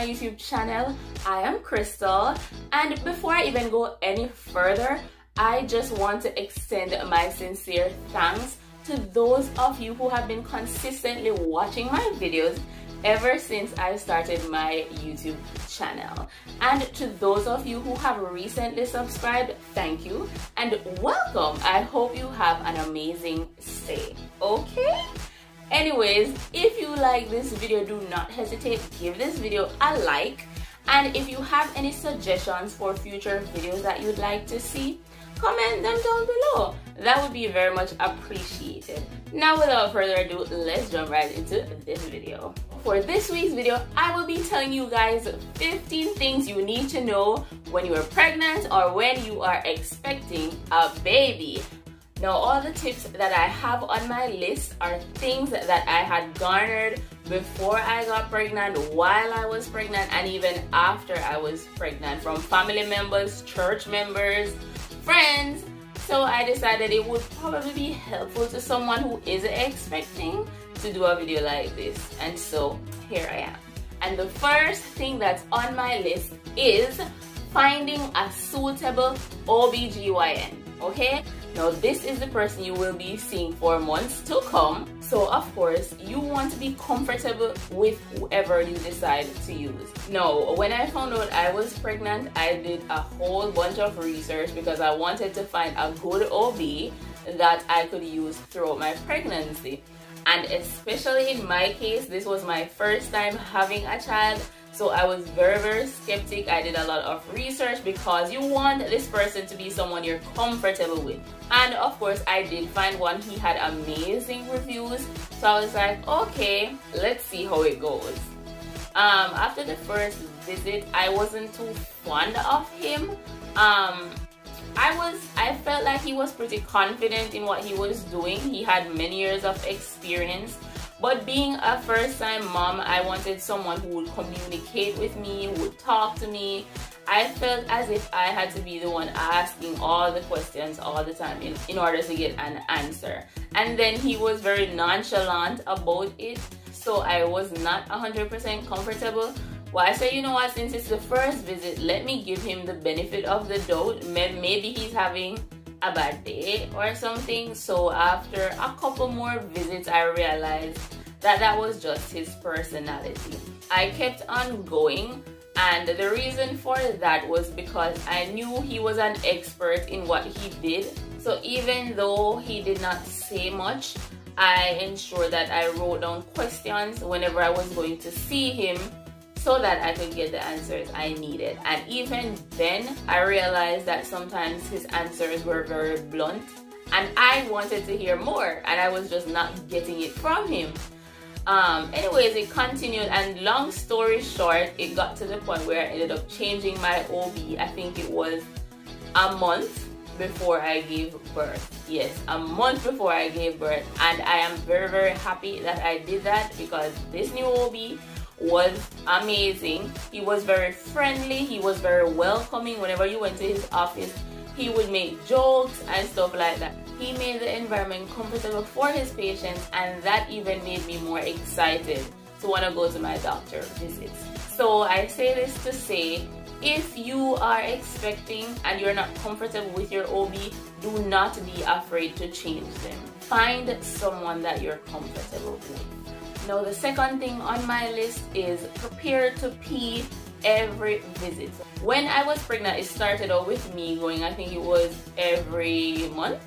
my YouTube channel. I am Crystal, and before I even go any further, I just want to extend my sincere thanks to those of you who have been consistently watching my videos ever since I started my YouTube channel. And to those of you who have recently subscribed, thank you and welcome. I hope you have an amazing stay, okay? Anyways, if you like this video, do not hesitate, give this video a like. And if you have any suggestions for future videos that you'd like to see, comment them down below. That would be very much appreciated. Now, without further ado, let's jump right into this video. For this week's video, I will be telling you guys 15 things you need to know when you are pregnant or when you are expecting a baby. Now, all the tips that I have on my list are things that I had garnered before I got pregnant, while I was pregnant, and even after I was pregnant, from family members, church members, friends. So I decided it would probably be helpful to someone who is expecting to do a video like this. And so here I am. And the first thing that's on my list is finding a suitable OBGYN, okay? Now, this is the person you will be seeing for months to come. So, of course, you want to be comfortable with whoever you decide to use. Now, when I found out I was pregnant, I did a whole bunch of research because I wanted to find a good OB that I could use throughout my pregnancy. And especially in my case, this was my first time having a child. So I was very skeptic. I did a lot of research because you want this person to be someone you're comfortable with. And of course, I did find one. He had amazing reviews. So I was like, okay, let's see how it goes. After the first visit, I wasn't too fond of him. I felt like he was pretty confident in what he was doing. He had many years of experience. But being a first-time mom, I wanted someone who would communicate with me, who would talk to me. I felt as if I had to be the one asking all the questions all the time in order to get an answer. And then he was very nonchalant about it, so I was not 100% comfortable. Well, I said, you know what, since it's the first visit, let me give him the benefit of the doubt. Maybe he's having a bad day or something. So after a couple more visits, I realized that that was just his personality. I kept on going, and the reason for that was because I knew he was an expert in what he did. So even though he did not say much, I ensured that I wrote down questions whenever I was going to see him, so that I could get the answers I needed. And even then, I realized that sometimes his answers were very blunt, and I wanted to hear more, and I was just not getting it from him. Anyways, it continued, and long story short, it got to the point where I ended up changing my OB. I think it was a month before I gave birth. Yes, a month before I gave birth. And I am very happy that I did that, because this new OB was amazing. He was very friendly, he was very welcoming. Whenever you went to his office, he would make jokes and stuff like that. He made the environment comfortable for his patients, and that even made me more excited to want to go to my doctor visits. So I say this to say, if you are expecting and you're not comfortable with your OB, do not be afraid to change them. Find someone that you're comfortable with. Now, the second thing on my list is prepare to pee every visit. When I was pregnant, it started out with me going, I think it was every month,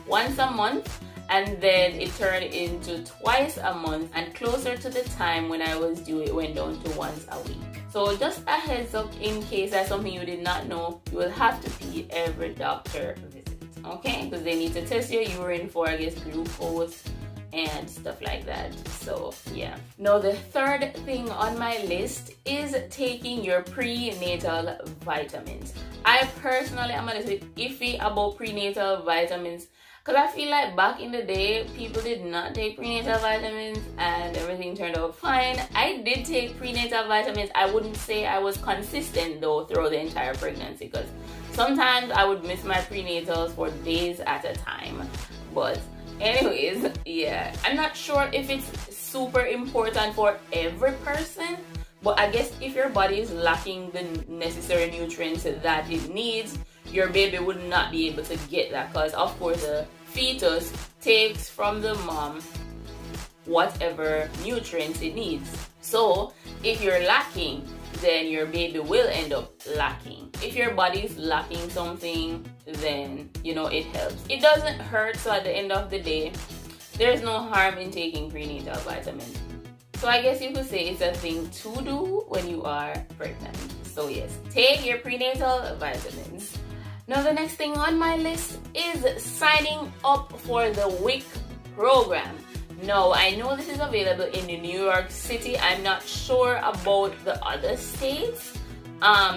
once a month, and then it turned into twice a month, and closer to the time when I was due, it went down to once a week. So just a heads up, in case that's something you did not know, you will have to pee every doctor visit, okay? Because they need to test your urine for, I guess, glucose and stuff like that. So yeah. Now, the third thing on my list is taking your prenatal vitamins. I personally am a little bit iffy about prenatal vitamins, because I feel like back in the day, people did not take prenatal vitamins and everything turned out fine. I did take prenatal vitamins. I wouldn't say I was consistent though throughout the entire pregnancy, because sometimes I would miss my prenatals for days at a time. But anyways, yeah, I'm not sure if it's super important for every person, But I guess if your body is lacking the necessary nutrients that it needs, your baby would not be able to get that, because of course the fetus takes from the mom whatever nutrients it needs. So if you're lacking, then your baby will end up lacking. If your body is lacking something, then it helps. It doesn't hurt, so at the end of the day, there's no harm in taking prenatal vitamins. So I guess you could say it's a thing to do when you are pregnant. So yes, take your prenatal vitamins. Now the next thing on my list is signing up for the WIC program. Now I know this is available in New York City. I'm not sure about the other states.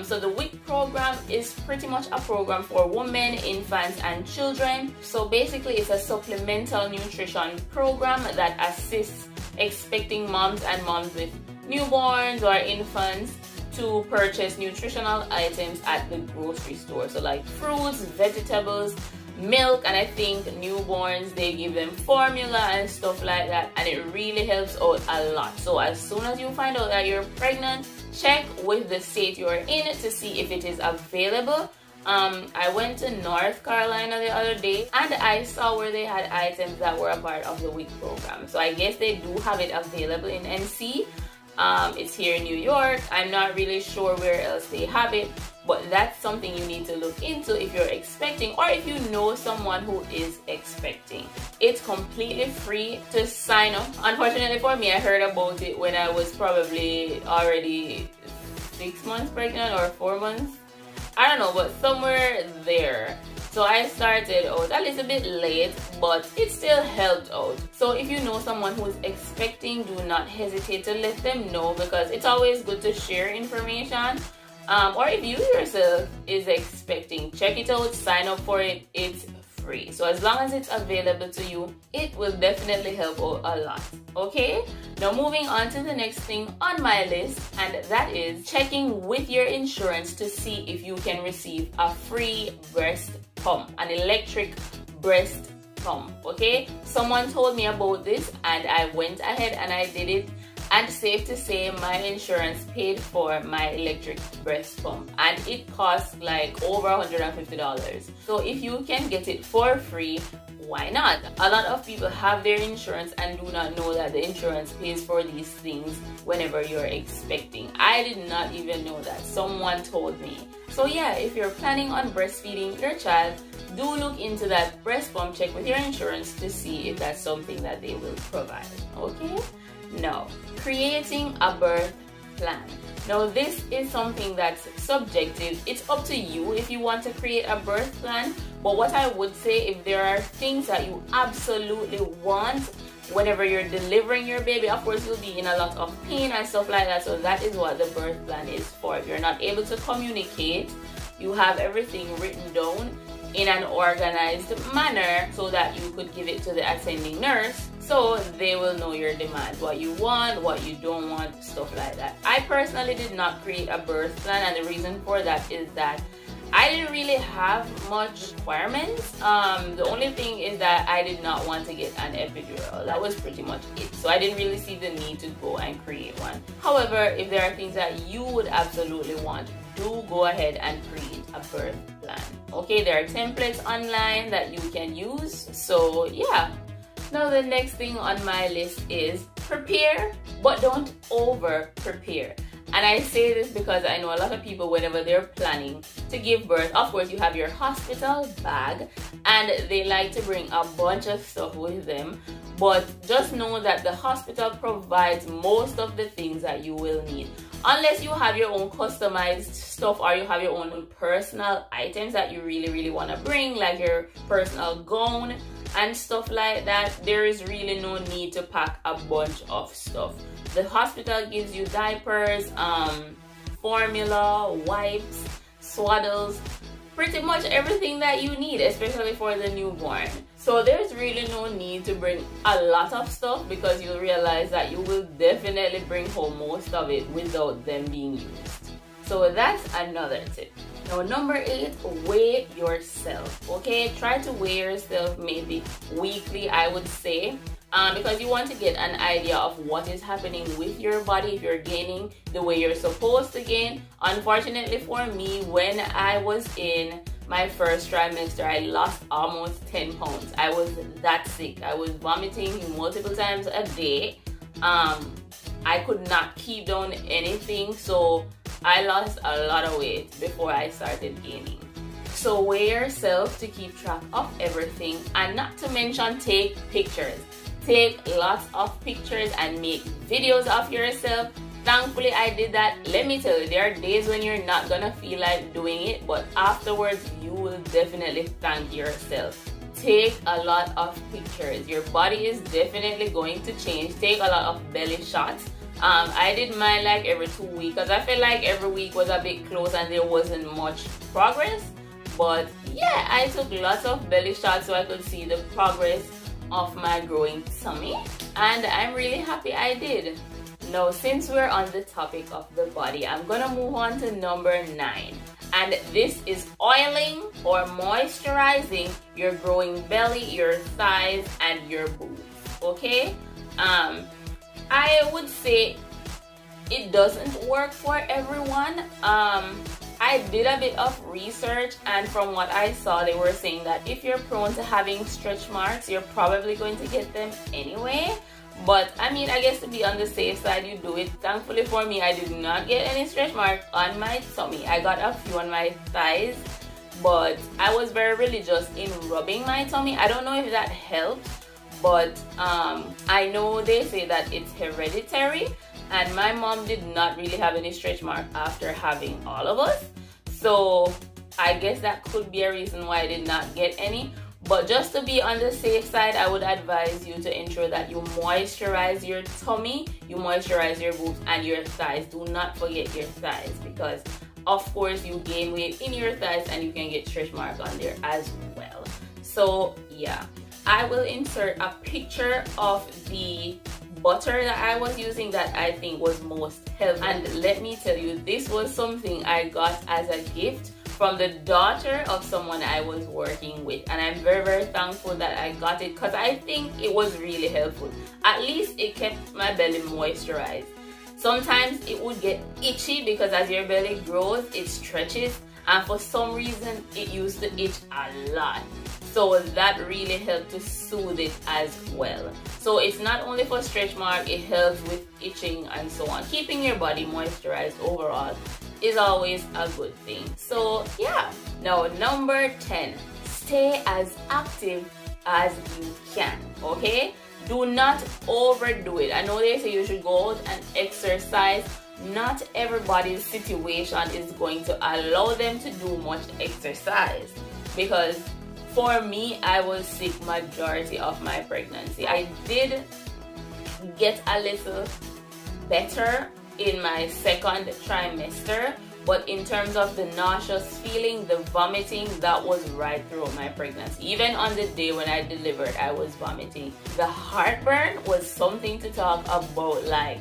So the WIC program is pretty much a program for women, infants, and children. So basically it's a supplemental nutrition program that assists expecting moms and moms with newborns or infants to purchase nutritional items at the grocery store. So like fruits, vegetables, milk, and I think newborns, they give them formula and stuff like that, and it really helps out a lot. So as soon as you find out that you're pregnant, check with the state you're in to see if it is available. I went to North Carolina the other day and I saw where they had items that were a part of the WIC program. So I guess they do have it available in NC. It's here in New York. I'm not really sure where else they have it, but that's something you need to look into if you're expecting, or if you know someone who is expecting. It's completely free to sign up. Unfortunately for me, I heard about it when I was probably already 6 months pregnant or 4 months. I don't know, but somewhere there. So I started out a little bit late, but it still helped out. So if you know someone who is expecting, do not hesitate to let them know, because it's always good to share information. Or if you yourself is expecting, check it out, sign up for it. It's free. So as long as it's available to you, it will definitely help out a lot. Okay, now moving on to the next thing on my list, and that is checking with your insurance to see if you can receive a free breast pump, an electric breast pump. Okay, someone told me about this and I went ahead and I did it, and safe to say my insurance paid for my electric breast pump, and it cost like over $150. So if you can get it for free, why not? A lot of people have their insurance and do not know that the insurance pays for these things whenever you're expecting. I did not even know that. Someone told me. So yeah, if you're planning on breastfeeding your child, do look into that breast pump, check with your insurance to see if that's something that they will provide. Okay? Now, creating a birth plan. Now this is something that's subjective. It's up to you if you want to create a birth plan. But what I would say, if there are things that you absolutely want whenever you're delivering your baby, of course you'll be in a lot of pain and stuff like that. So that is what the birth plan is for. If you're not able to communicate, you have everything written down in an organized manner so that you could give it to the attending nurse, so they will know your demands, what you want, what you don't want, stuff like that. I personally did not create a birth plan, and the reason for that is that I didn't really have much requirements. The only thing is that I did not want to get an epidural. That was pretty much it. So I didn't really see the need to go and create one. However, if there are things that you would absolutely want, do go ahead and create a birth plan. Okay, there are templates online that you can use. So yeah. Now the next thing on my list is prepare, but don't over prepare. And I say this because I know a lot of people, whenever they're planning to give birth, of course you have your hospital bag and they like to bring a bunch of stuff with them. But just know that the hospital provides most of the things that you will need. Unless you have your own customized stuff or you have your own personal items that you really want to bring, like your personal gown and stuff like that, there is really no need to pack a bunch of stuff. The hospital gives you diapers, formula, wipes, swaddles, pretty much everything that you need, especially for the newborn. So there's really no need to bring a lot of stuff, because you'll realize that you will definitely bring home most of it without them being used. So that's another tip. Now number 8, weigh yourself. Okay, try to weigh yourself maybe weekly, I would say. because you want to get an idea of what is happening with your body, if you're gaining the way you're supposed to gain. Unfortunately for me, when I was in my first trimester, I lost almost 10 pounds. I was that sick. I was vomiting multiple times a day. I could not keep down anything, so I lost a lot of weight before I started gaining. So weigh yourself to keep track of everything, and not to mention take pictures. Take lots of pictures and make videos of yourself. Thankfully I did that. Let me tell you, there are days when you're not gonna feel like doing it, but afterwards you will definitely thank yourself. Take a lot of pictures. Your body is definitely going to change. Take a lot of belly shots. I did mine like every 2 weeks because I felt like every week was a bit close and there wasn't much progress. But yeah, I took lots of belly shots so I could see the progress of my growing tummy, and I'm really happy I did. Now, since we're on the topic of the body, I'm gonna move on to number 9, and this is oiling or moisturizing your growing belly, your thighs, and your boobs. Okay, I would say it doesn't work for everyone. I did a bit of research, and from what I saw, they were saying that if you're prone to having stretch marks, you're probably going to get them anyway. But I mean, I guess to be on the safe side, you do it. Thankfully for me, I did not get any stretch marks on my tummy. I got a few on my thighs, but I was very religious in rubbing my tummy. I don't know if that helped, but I know they say that it's hereditary. And my mom did not really have any stretch mark after having all of us. So I guess that could be a reason why I did not get any. But just to be on the safe side, I would advise you to ensure that you moisturize your tummy, you moisturize your boobs and your thighs. Do not forget your thighs, because of course you gain weight in your thighs and you can get stretch marks on there as well. So yeah, I will insert a picture of the butter that I was using that I think was most helpful. And let me tell you, this was something I got as a gift from the daughter of someone I was working with, and I'm very, very thankful that I got it because I think it was really helpful. At least it kept my belly moisturized. Sometimes it would get itchy because as your belly grows, it stretches, and for some reason it used to itch a lot. So that really helped to soothe it as well. So it's not only for stretch mark, it helps with itching and so on. Keeping your body moisturized overall is always a good thing. So yeah. Now number 10, stay as active as you can, okay? Do not overdo it. I know they say you should go out and exercise. Not everybody's situation is going to allow them to do much exercise, because for me, I was sick majority of my pregnancy. I did get a little better in my second trimester, but in terms of the nauseous feeling, the vomiting, that was right throughout my pregnancy. Even on the day when I delivered, I was vomiting. The heartburn was something to talk about. Like,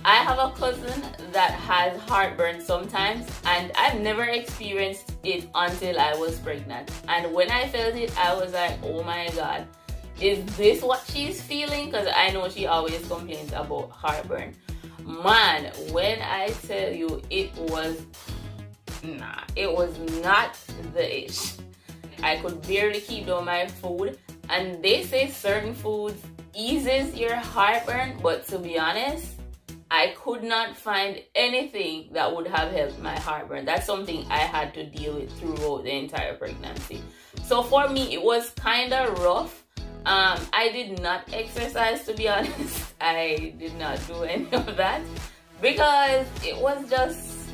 I have a cousin that has heartburn sometimes, and I've never experienced it until I was pregnant. And when I felt it, I was like, oh my God, is this what she's feeling? Because I know she always complains about heartburn. Man, when I tell you, it was not the ish. I could barely keep down my food, and they say certain foods eases your heartburn, but to be honest, I could not find anything that would have helped my heartburn. That's something I had to deal with throughout the entire pregnancy. So for me, it was kind of rough. I did not exercise, to be honest. I did not do any of that because it was just,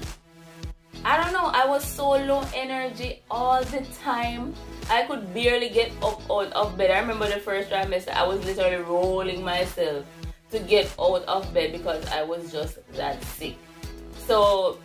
I don't know, I was so low energy all the time. I could barely get up out of bed. I remember the first trimester, I was literally rolling myself to get out of bed because I was just that sick. So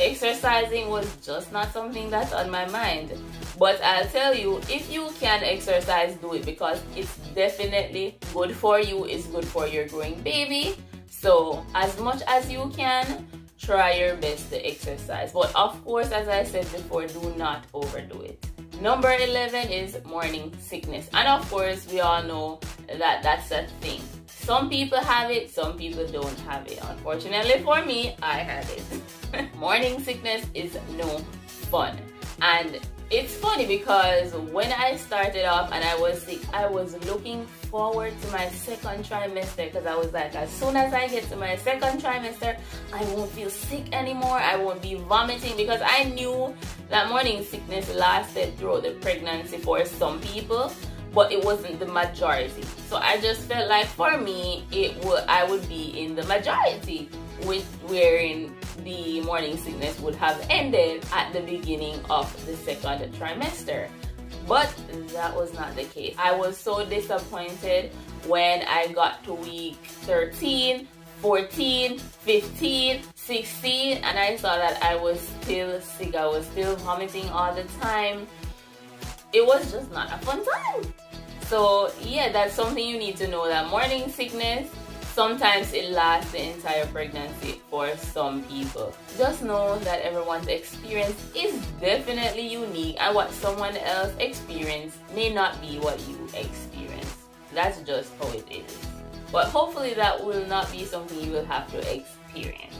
exercising was just not something that's on my mind. But I'll tell you, if you can exercise, do it, because it's definitely good for you. It's good for your growing baby. So as much as you can, try your best to exercise. But of course, as I said before, do not overdo it. Number 11 is morning sickness. And of course, we all know that's a thing. Some people have it, some people don't have it. Unfortunately for me, I had it. Morning sickness is no fun. And it's funny because when I started off and I was sick, I was looking forward to my second trimester, because I was like, as soon as I get to my second trimester, I won't feel sick anymore. I won't be vomiting, because I knew that morning sickness lasted throughout the pregnancy for some people, but it wasn't the majority. So I just felt like for me, I would be in the majority, wherein the morning sickness would have ended at the beginning of the second trimester. But that was not the case. I was so disappointed when I got to week 13, 14, 15, 16, and I saw that I was still sick. I was still vomiting all the time. It was just not a fun time. So yeah, that's something you need to know, that morning sickness, sometimes it lasts the entire pregnancy for some people. Just know that everyone's experience is definitely unique, and what someone else experienced may not be what you experience. That's just how it is. But hopefully that will not be something you will have to experience.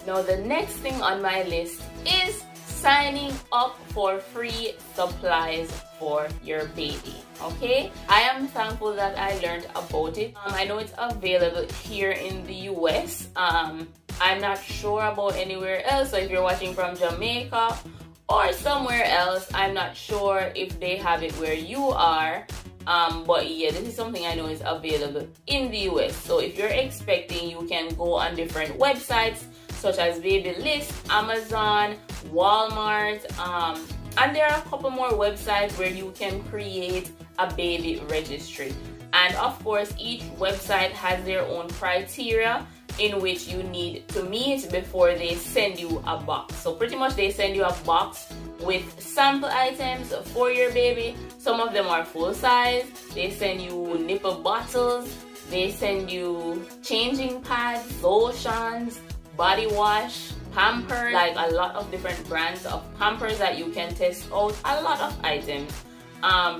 Now the next thing on my list is signing up for free supplies for your baby. Okay, I am thankful that I learned about it. I know it's available here in the US. I'm not sure about anywhere else, so if you're watching from Jamaica or somewhere else, I'm not sure if they have it where you are. But yeah, this is something I know is available in the US. So if you're expecting, you can go on different websites such as Babylist, Amazon, Walmart, and there are a couple more websites where you can create a baby registry. And of course, each website has their own criteria in which you need to meet before they send you a box. So pretty much they send you a box with sample items for your baby. Some of them are full size. They send you nipple bottles. They send you changing pads, lotions, body wash, Pampers, like a lot of different brands of Pampers that you can test out, a lot of items.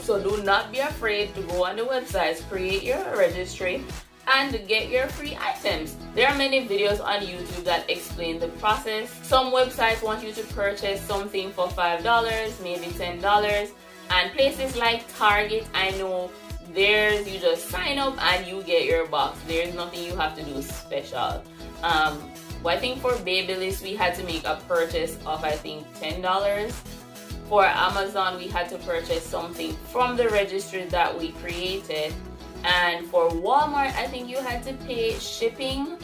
So do not be afraid to go on the websites, create your registry, and get your free items. There are many videos on YouTube that explain the process. Some websites want you to purchase something for $5, maybe $10, and places like Target, I know theirs, you just sign up and you get your box. There's nothing you have to do special. But I think for Babylist, we had to make a purchase of, I think, $10. For Amazon, we had to purchase something from the registry that we created. And for Walmart, I think you had to pay shipping.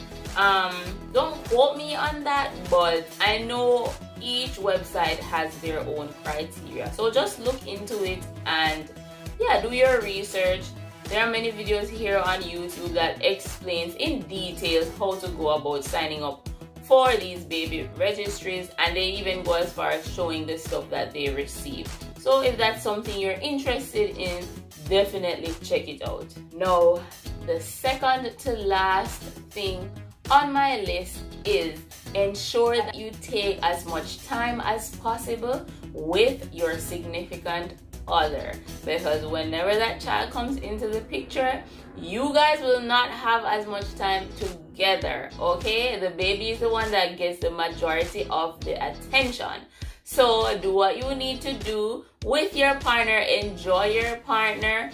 Don't quote me on that, but I know each website has their own criteria. So just look into it and yeah, do your research. There are many videos here on YouTube that explains in detail how to go about signing up for these baby registries, and they even go as far as showing the stuff that they receive. So if that's something you're interested in, definitely check it out. Now, the second to last thing on my list is ensure that you take as much time as possible with your significant other, because whenever that child comes into the picture, you guys will not have as much time together. Okay, the baby is the one that gets the majority of the attention. So do what you need to do with your partner. Enjoy your partner,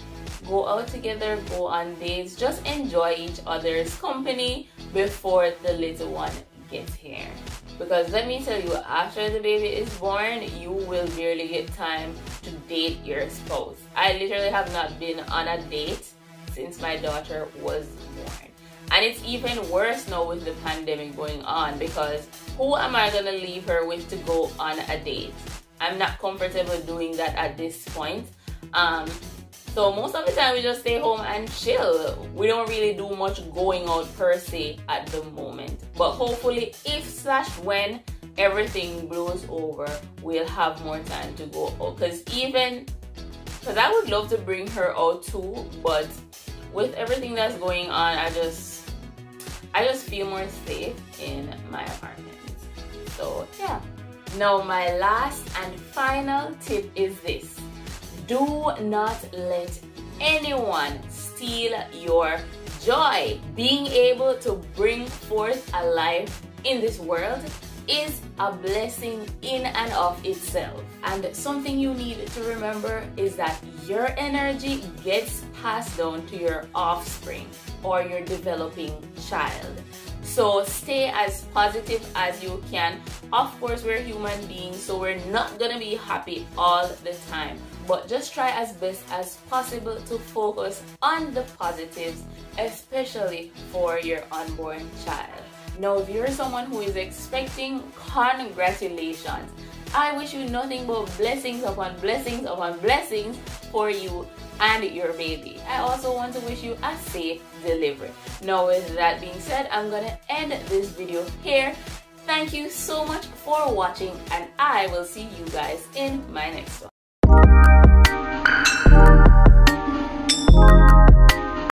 go out together, go on dates, just enjoy each other's company before the little one gets here. Because let me tell you, after the baby is born, you will barely get time to date your spouse. I literally have not been on a date since my daughter was born. And it's even worse now with the pandemic going on, because who am I gonna leave her with to go on a date? I'm not comfortable doing that at this point. So most of the time we just stay home and chill. We don't really do much going out per se at the moment. But hopefully if/when everything blows over, we'll have more time to go out. Because I would love to bring her out too, but with everything that's going on, I just feel more safe in my apartment. So yeah. Now my last and final tip is this. Do not let anyone steal your joy. Being able to bring forth a life in this world is a blessing in and of itself. And something you need to remember is that your energy gets passed down to your offspring or your developing child. So stay as positive as you can. Of course, we're human beings, so we're not gonna be happy all the time, but just try as best as possible to focus on the positives, especially for your unborn child. Now, if you're someone who is expecting, congratulations. I wish you nothing but blessings upon blessings upon blessings for you and your baby. I also want to wish you a safe delivery. Now, with that being said, I'm gonna end this video here. Thank you so much for watching, and I will see you guys in my next one.